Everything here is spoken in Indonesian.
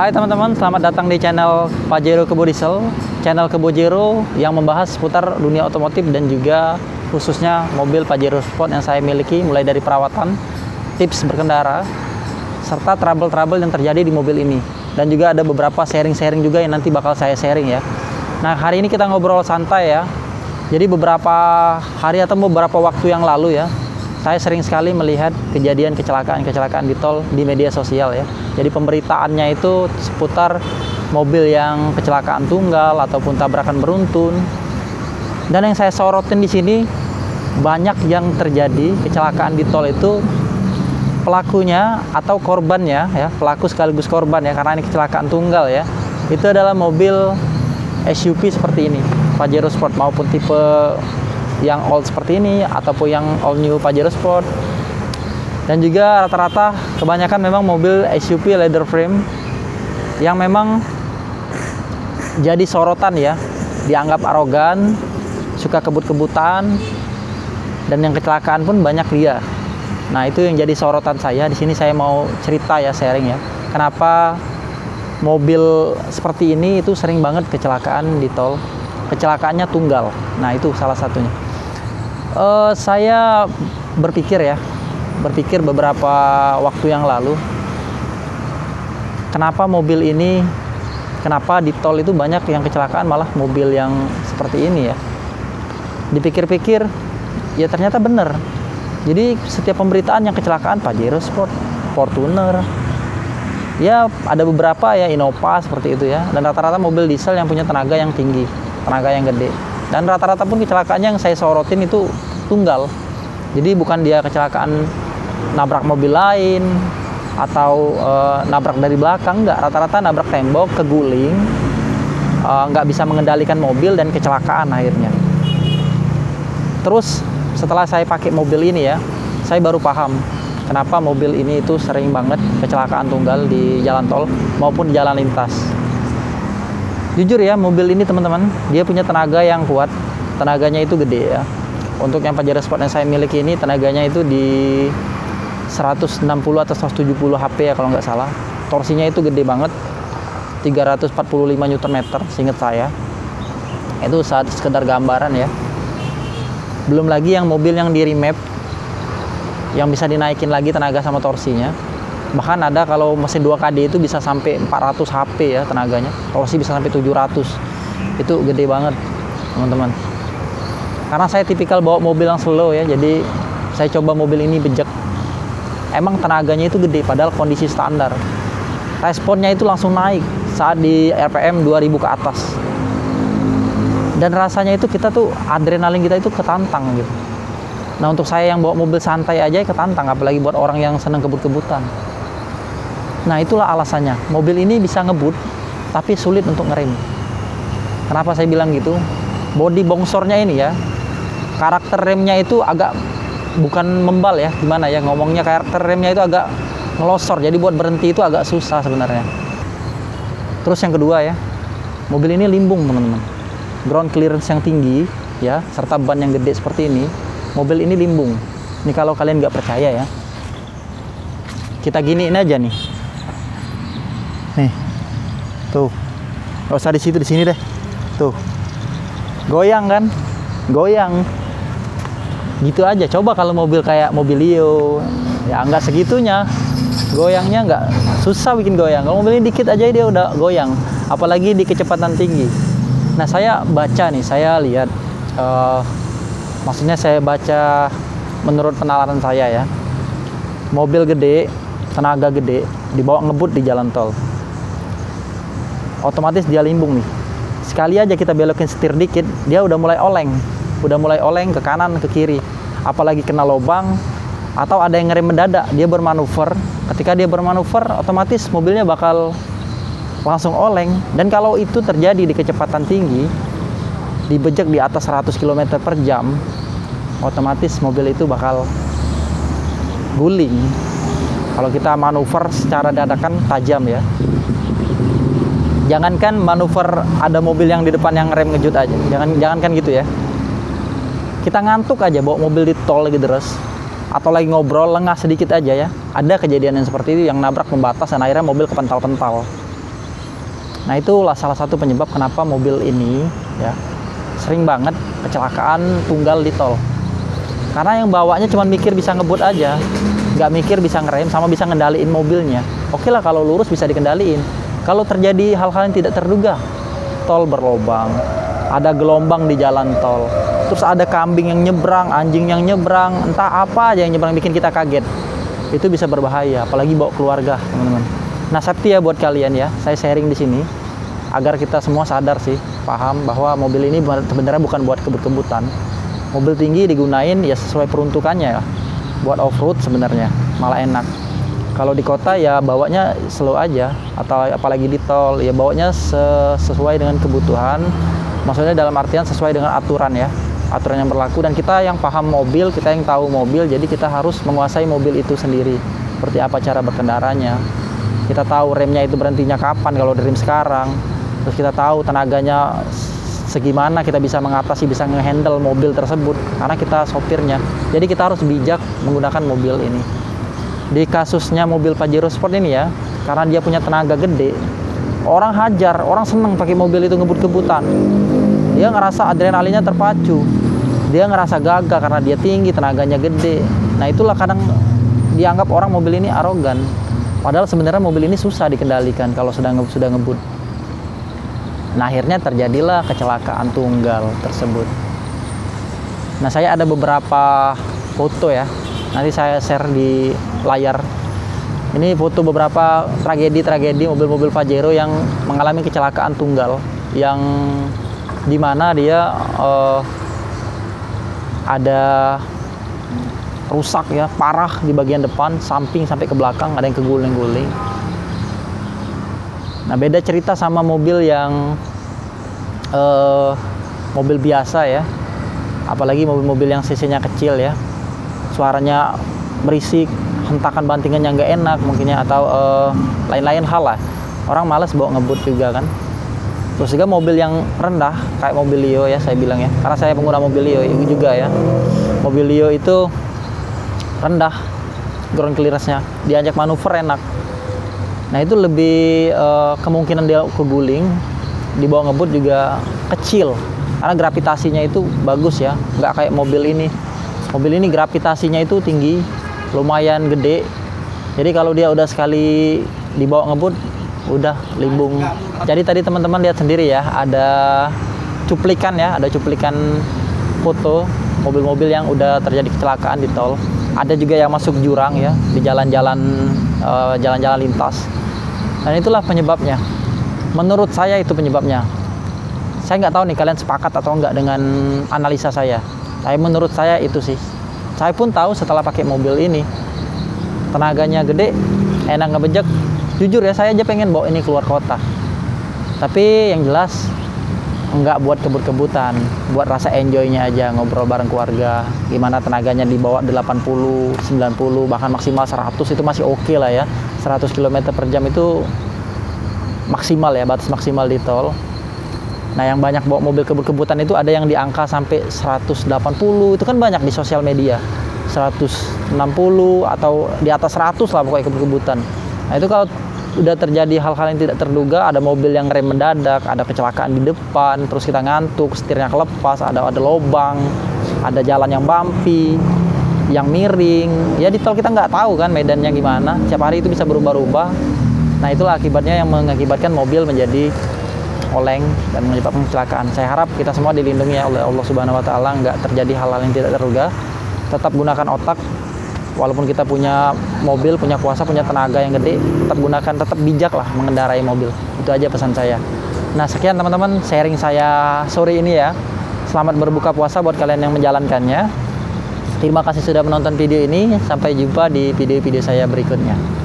Hai teman-teman, selamat datang di channel Pajero Kebo Diesel, channel Kebojero yang membahas seputar dunia otomotif dan juga khususnya mobil Pajero Sport yang saya miliki, mulai dari perawatan, tips berkendara, serta trouble-trouble yang terjadi di mobil ini. Dan juga ada beberapa sharing-sharing juga yang nanti bakal saya sharing ya. Nah, hari ini kita ngobrol santai ya. Jadi beberapa hari atau beberapa waktu yang lalu ya, saya sering sekali melihat kejadian kecelakaan di tol di media sosial ya. Jadi pemberitaannya itu seputar mobil yang kecelakaan tunggal ataupun tabrakan beruntun. Dan yang saya sorotin di sini, banyak yang terjadi kecelakaan di tol itu pelakunya atau korbannya ya, pelaku sekaligus korban ya, karena ini kecelakaan tunggal ya. Itu adalah mobil SUV seperti ini, Pajero Sport, maupun tipe yang old seperti ini ataupun yang all new Pajero Sport. Dan juga rata-rata kebanyakan memang mobil SUV leather frame yang memang jadi sorotan ya, dianggap arogan, suka kebut-kebutan, dan yang kecelakaan pun banyak dia. Nah, itu yang jadi sorotan saya. Di sini saya mau cerita ya, sharing ya, kenapa mobil seperti ini itu sering banget kecelakaan di tol. Kecelakaannya tunggal. Nah, itu salah satunya. Saya berpikir beberapa waktu yang lalu, kenapa di tol itu banyak yang kecelakaan, malah mobil yang seperti ini ya. Dipikir-pikir, ya ternyata benar. Jadi setiap pemberitaan yang kecelakaan Pajero Sport, Fortuner, ya ada beberapa ya, Innova seperti itu ya. Dan rata-rata mobil diesel yang punya tenaga yang tinggi, tenaga yang gede. Dan rata-rata pun kecelakaannya yang saya sorotin itu tunggal. Jadi bukan dia kecelakaan nabrak mobil lain atau nabrak dari belakang, enggak. Rata-rata nabrak tembok, keguling, nggak bisa mengendalikan mobil dan kecelakaan akhirnya. Terus setelah saya pakai mobil ini ya, saya baru paham kenapa mobil ini itu sering banget kecelakaan tunggal di jalan tol maupun jalan lintas. Jujur ya, mobil ini teman-teman, dia punya tenaga yang kuat, tenaganya itu gede ya. Untuk yang Pajero Sport yang saya miliki ini, tenaganya itu di 160 atau 170 HP ya kalau nggak salah. Torsinya itu gede banget, 345 Nm seingat saya. Itu saat sekedar gambaran ya. Belum lagi yang mobil yang di remap, yang bisa dinaikin lagi tenaga sama torsinya. Bahkan ada kalau mesin 2KD itu bisa sampai 400 HP ya tenaganya. Torsi bisa sampai 700. Itu gede banget, teman-teman. Karena saya tipikal bawa mobil yang slow ya, jadi saya coba mobil ini bejek. Emang tenaganya itu gede, padahal kondisi standar. Responnya itu langsung naik saat di RPM 2000 ke atas. Dan rasanya itu adrenalin kita itu ketantang gitu. Nah, untuk saya yang bawa mobil santai aja ketantang, apalagi buat orang yang senang kebut-kebutan. Nah, itulah alasannya. Mobil ini bisa ngebut, tapi sulit untuk ngerem. Kenapa saya bilang gitu? Bodi bongsornya ini ya, karakter remnya itu agak, bukan membal ya, gimana ya ngomongnya, karakter remnya itu agak ngelosor. Jadi buat berhenti itu agak susah sebenarnya. Terus yang kedua ya, mobil ini limbung teman-teman. Ground clearance yang tinggi ya, serta ban yang gede seperti ini, mobil ini limbung. Ini kalau kalian nggak percaya ya, kita giniin aja nih. Nih, tuh, nggak usah di situ, di sini deh. Tuh, goyang kan? Goyang. Gitu aja. Coba kalau mobil kayak Mobilio, ya nggak segitunya. Goyangnya nggak, susah bikin goyang. Kalau mobil ini dikit aja dia udah goyang. Apalagi di kecepatan tinggi. Nah, saya baca nih, saya lihat. Maksudnya saya baca menurut penalaran saya ya. Mobil gede, tenaga gede, dibawa ngebut di jalan tol. Otomatis dia limbung nih. Sekali aja kita belokin setir dikit, dia udah mulai oleng ke kanan, ke kiri. Apalagi kena lubang atau ada yang ngerem mendadak, dia bermanuver. Ketika dia bermanuver, otomatis mobilnya bakal langsung oleng. Dan kalau itu terjadi di kecepatan tinggi, dibejek di atas 100 km per jam, otomatis mobil itu bakal guling. Kalau kita manuver secara dadakan tajam ya. Jangankan manuver ada mobil yang di depan yang rem ngejut aja. Jangankan gitu ya. Kita ngantuk aja bawa mobil di tol lagi deres, atau lagi ngobrol lengah sedikit aja ya. Ada kejadian yang seperti itu yang nabrak pembatas dan akhirnya mobil kepental-pental. Nah, itulah salah satu penyebab kenapa mobil ini ya sering banget kecelakaan tunggal di tol. Karena yang bawanya cuma mikir bisa ngebut aja, nggak mikir bisa ngerem sama bisa ngendaliin mobilnya. Oke lah kalau lurus bisa dikendaliin. Kalau terjadi hal-hal yang tidak terduga, tol berlobang, ada gelombang di jalan tol, terus ada kambing yang nyebrang, anjing yang nyebrang, entah apa aja yang nyebrang bikin kita kaget. Itu bisa berbahaya, apalagi bawa keluarga, teman-teman. Nah, safety ya buat kalian ya. Saya sharing di sini agar kita semua sadar sih, paham bahwa mobil ini sebenarnya bukan buat kebut-kebutan. Mobil tinggi digunain ya sesuai peruntukannya ya. Buat off-road sebenarnya, malah enak. Kalau di kota ya bawanya slow aja, atau apalagi di tol ya bawanya sesuai dengan kebutuhan. Maksudnya dalam artian sesuai dengan aturan ya, aturan yang berlaku. Dan kita yang paham mobil, kita yang tahu mobil, jadi kita harus menguasai mobil itu sendiri. Seperti apa cara berkendaranya. Kita tahu remnya itu berhentinya kapan kalau di rem sekarang. Terus kita tahu tenaganya segimana kita bisa mengatasi, bisa ngehandle mobil tersebut. Karena kita sopirnya. Jadi kita harus bijak menggunakan mobil ini. Di kasusnya mobil Pajero Sport ini ya, karena dia punya tenaga gede, orang hajar, orang seneng pakai mobil itu ngebut-ngebutan. Dia ngerasa adrenalinnya terpacu, dia ngerasa gagah karena dia tinggi, tenaganya gede. Nah itulah kadang dianggap orang mobil ini arogan. Padahal sebenarnya mobil ini susah dikendalikan kalau sudah ngebut. Nah akhirnya terjadilah kecelakaan tunggal tersebut. Nah saya ada beberapa foto ya, nanti saya share di layar. Ini foto beberapa tragedi mobil-mobil Pajero yang mengalami kecelakaan tunggal, yang dimana dia ada rusak ya, parah di bagian depan, samping sampai ke belakang, ada yang keguling-guling. Nah beda cerita sama mobil yang mobil biasa ya, apalagi mobil-mobil yang cc-nya kecil ya, suaranya berisik, hentakan bantingan yang nggak enak mungkinnya, atau lain-lain hal lah. Orang malas bawa ngebut juga kan. Terus juga mobil yang rendah kayak mobil Lio ya, saya bilang ya, karena saya pengguna mobil Lio juga ya. Mobil Lio itu rendah ground clearance-nya, diajak manuver enak. Nah itu lebih kemungkinan dia keguling, dibawa ngebut juga kecil karena gravitasinya itu bagus ya, nggak kayak mobil ini. Mobil ini gravitasinya itu tinggi, lumayan gede. Jadi kalau dia udah sekali dibawa ngebut, udah limbung. Jadi tadi teman-teman lihat sendiri ya, ada cuplikan foto mobil-mobil yang udah terjadi kecelakaan di tol. Ada juga yang masuk jurang ya di jalan-jalan lintas. Dan itulah penyebabnya. Menurut saya itu penyebabnya. Saya nggak tahu nih kalian sepakat atau enggak dengan analisa saya. Tapi menurut saya itu sih. Saya pun tahu setelah pakai mobil ini, tenaganya gede, enak ngebejek. Jujur ya, saya aja pengen bawa ini keluar kota. Tapi yang jelas enggak buat kebut-kebutan, buat rasa enjoy-nya aja, ngobrol bareng keluarga. Gimana tenaganya dibawa 80, 90, bahkan maksimal 100 itu masih oke lah ya. 100 km per jam itu maksimal ya, batas maksimal di tol. Nah yang banyak bawa mobil kebut-kebutan itu ada yang di angka sampai 180, itu kan banyak di sosial media. 160 atau di atas 100 lah pokoknya kebut-kebutan. Nah itu kalau udah terjadi hal-hal yang tidak terduga, ada mobil yang rem mendadak, ada kecelakaan di depan, terus kita ngantuk, setirnya kelepas, ada lobang, ada jalan yang bumpy, yang miring. Ya di tol kita nggak tahu kan medannya gimana, setiap hari itu bisa berubah-ubah. Nah itulah akibatnya yang mengakibatkan mobil menjadi oleng dan menyebabkan kecelakaan. Saya harap kita semua dilindungi ya oleh Allah Subhanahu wa Ta'ala, nggak terjadi hal-hal yang tidak terduga. Tetap gunakan otak. Walaupun kita punya mobil, punya kuasa, punya tenaga yang gede, tetap bijak lah mengendarai mobil. Itu aja pesan saya. Nah sekian teman-teman sharing saya sore ini ya. Selamat berbuka puasa buat kalian yang menjalankannya. Terima kasih sudah menonton video ini. Sampai jumpa di video-video saya berikutnya.